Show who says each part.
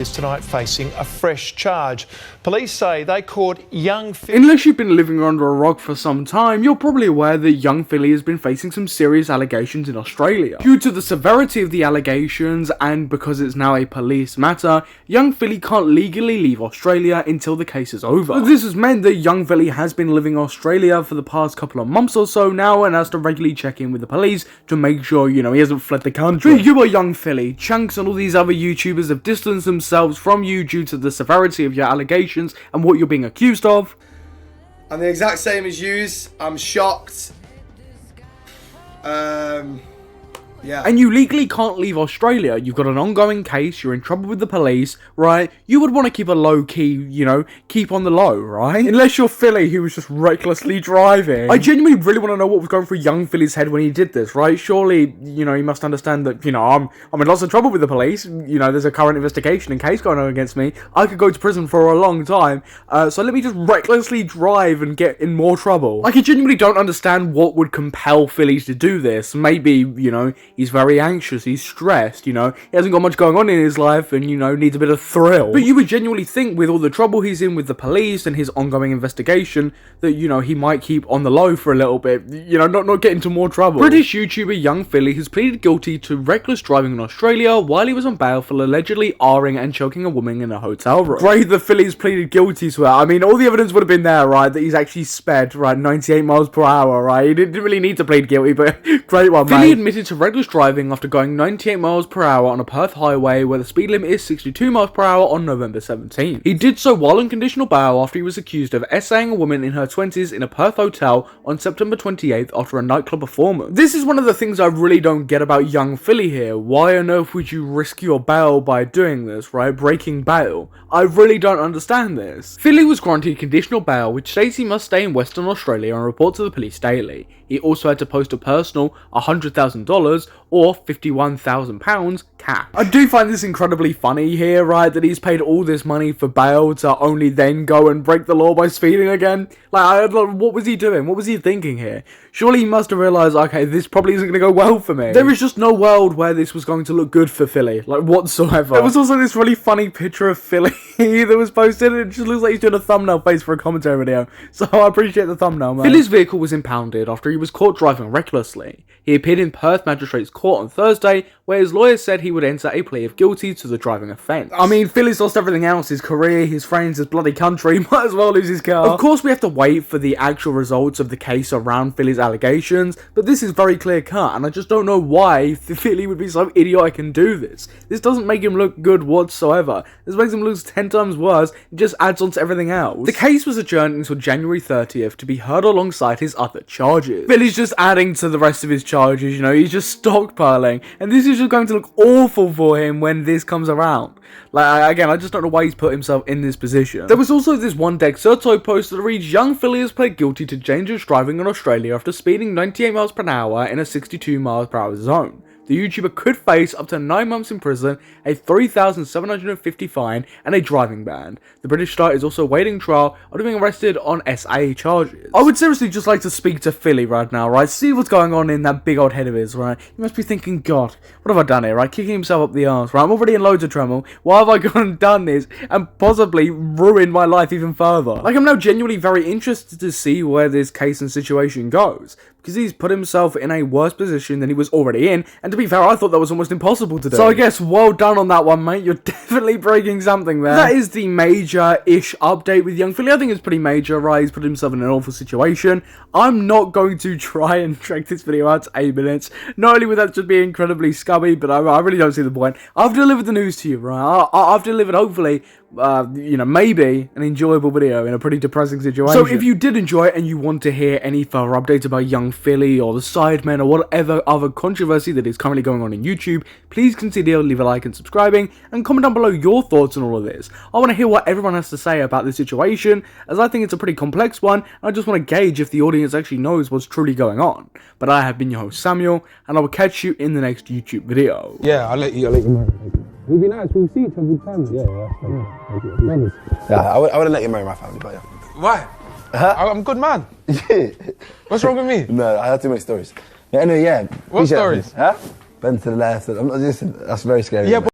Speaker 1: is tonight facing a fresh charge. Police say they caught young Philly.
Speaker 2: Unless you've been living under a rock for some time, you're probably aware that young Philly has been facing some serious allegations in Australia. Due to the severity of the allegations and because it's now a police matter, young Philly can't legally leave Australia until the case is over. This has meant that young Philly has been living in Australia for the past couple of months or so now and has to regularly check in with the police to make sure, he hasn't fled the country. But you are young Philly. Chunkz and all these other YouTubers have distanced themselves from you due to the severity of your allegations and what you're being accused of.
Speaker 3: I'm the exact same as yous. I'm shocked. Yeah.
Speaker 2: And you legally can't leave Australia. You've got an ongoing case, you're in trouble with the police, right? You would want to keep a low key, keep on the low, right? Unless you're Philly, who was just recklessly driving. I genuinely really want to know what was going through young Philly's head when he did this, right? Surely, he must understand that, I'm in lots of trouble with the police. There's a current investigation and case going on against me. I could go to prison for a long time. So let me just recklessly drive and get in more trouble. Like, I genuinely don't understand what would compel Philly to do this. Maybe, he's very anxious, he's stressed, he hasn't got much going on in his life and, needs a bit of thrill. But you would genuinely think with all the trouble he's in with the police and his ongoing investigation that, he might keep on the low for a little bit, not get into more trouble. British YouTuber Young Philly has pleaded guilty to reckless driving in Australia while he was on bail for allegedly R-ing and choking a woman in a hotel room. Great that Philly's pleaded guilty to it. I mean, all the evidence would have been there, right, that he's actually sped, right, 98 miles per hour, right? He didn't really need to plead guilty, but great one, Philly admitted to reckless driving after going 98 miles per hour on a Perth highway where the speed limit is 62 miles per hour on November 17th. He did so while on conditional bail after he was accused of essaying a woman in her 20s in a Perth hotel on September 28th after a nightclub performance. This is one of the things I really don't get about young Philly here. Why on earth would you risk your bail by doing this, right? Breaking bail. I really don't understand this. Philly was granted conditional bail, which states he must stay in Western Australia and report to the police daily. He also had to post a personal $100,000 or £51,000 cash. I do find this incredibly funny here, right, that he's paid all this money for bail to only then go and break the law by speeding again. Like, what was he doing? What was he thinking here? Surely he must have realised, okay, this probably isn't going to go well for me. There is just no world where this was going to look good for Philly, like, whatsoever. There was also this really funny picture of Philly that was posted, and it just looks like he's doing a thumbnail face for a commentary video. So I appreciate the thumbnail, man. Philly's vehicle was impounded after he was caught driving recklessly. He appeared in Perth Magistrates Court on Thursday, where his lawyer said he would enter a plea of guilty to the driving offence. I mean, Philly's lost everything else, his career, his friends, his bloody country, might as well lose his car. Of course, we have to wait for the actual results of the case around Philly's allegations, but this is very clear cut, and I just don't know why Philly would be so idiotic and do this. This doesn't make him look good whatsoever. This makes him look 10 times worse, it just adds on to everything else. The case was adjourned until January 30th to be heard alongside his other charges. Philly's just adding to the rest of his charges, he's just stockpiling, and this is just going to look awful for him when this comes around. Like, again, I just don't know why he's put himself in this position. There was also this one Dexerto post that reads, Young Philly has pled guilty to dangerous driving in Australia after speeding 98 miles per hour in a 62 miles per hour zone. The YouTuber could face up to 9 months in prison, a $3,750 fine, and a driving ban. The British star is also awaiting trial after being arrested on SA charges. I would seriously just like to speak to Philly right now, right? See what's going on in that big old head of his, right? He must be thinking, God, what have I done here, right? Kicking himself up the arse, right? I'm already in loads of trouble. Why have I gone and done this and possibly ruined my life even further? Like, I'm now genuinely very interested to see where this case and situation goes, because he's put himself in a worse position than he was already in, and to be fair, I thought that was almost impossible to do. So I guess well done on that one, mate. You're definitely breaking something there. That is the major-ish update with Young Philly. I think it's pretty major, right? He's put himself in an awful situation. I'm not going to try and drag this video out to 8 minutes. Not only would that just be incredibly scummy, but I really don't see the point. I've delivered the news to you, right? I've delivered, hopefully, maybe an enjoyable video in a pretty depressing situation. So if you did enjoy it and you want to hear any further updates about Young Philly or the Sidemen or whatever other controversy that is currently going on in YouTube, please consider leave a like and subscribing, and comment down below your thoughts on all of this. I want to hear what everyone has to say about this situation, as I think it's a pretty complex one, and I just want to gauge if the audience actually knows what's truly going on. But I have been your host Samuel, and I will catch you in the next YouTube video.
Speaker 4: Yeah, I'll let you know. We'll be nice, we'll see each other with family.
Speaker 3: Yeah, I wouldn't let you marry my family, but yeah.
Speaker 4: Why? I'm a good man. What's wrong with me?
Speaker 3: No, I have too many stories. Yeah, anyway, yeah.
Speaker 4: What stories?
Speaker 3: Huh? Bend to the left. I'm not just. That's very scary.
Speaker 4: Yeah.